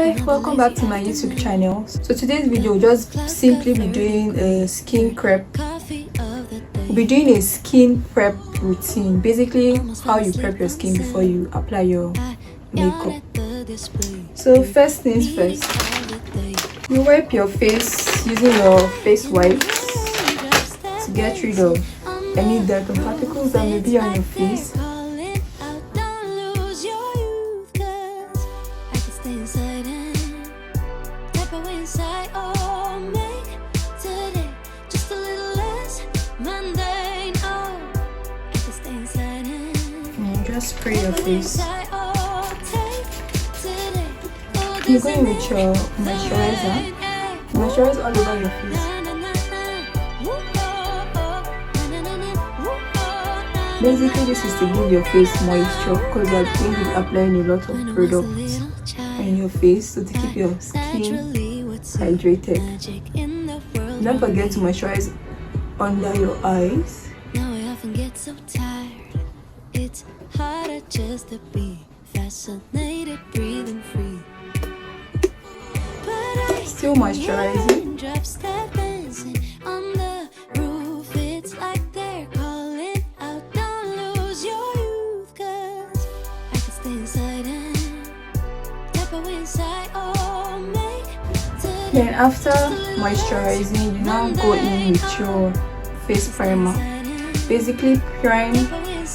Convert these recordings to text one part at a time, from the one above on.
Hi, welcome back to my YouTube channel. So today's video will just simply be doing a skin prep. We'll be doing a skin prep routine, basically how you prep your skin before you apply your makeup. So first things first, you wipe your face using your face wipes to get rid of any dirt or particles that may be on your face. Just spray your face. You're going with your moisturizer. Moisturize all over your face. Basically, this is to give your face moisture because you're going to be applying a lot of products on your face, so to keep your skin hydrated. Don't forget to moisturize under your eyes. Now I often get so tired. It's harder just to be fascinated, breathing free. Still moisturizing. On the roof, it's like they're calling out, don't lose your youth, 'cause I can stay inside and tap away inside, oh, make today. Then after moisturizing, you now go in with your face primer. Basically prime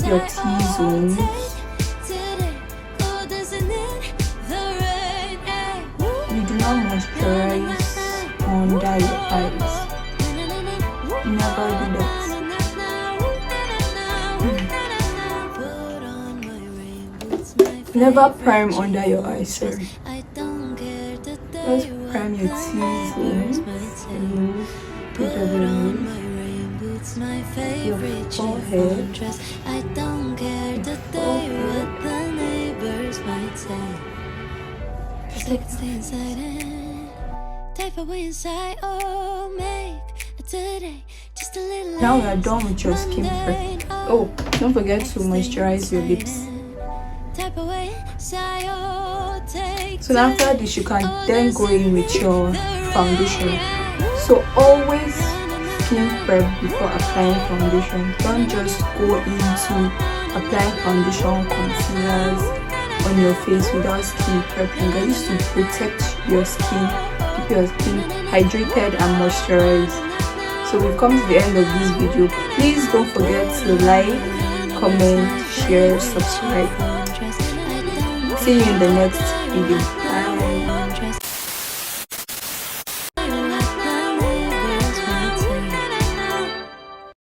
your T-zones. You do not moisturize under your eyes. Never do that. Never prime under your eyes, sorry. Just prime your T-zones. Put your nose, your forehead. I don't care today what the neighbors might say. Cause I can stay inside and type away inside. Oh, make today just a little. Now we are done with your skin prep. Oh, don't forget to moisturize your lips. So after this, you can then go in with your foundation. So always skin prep before applying foundation. Don't just go into applying foundation, concealers on your face without skin prepping. That is to protect your skin, keep your skin hydrated and moisturized. So we've come to the end of this video. Please don't forget to like, comment, share, subscribe. See you in the next video. Bye.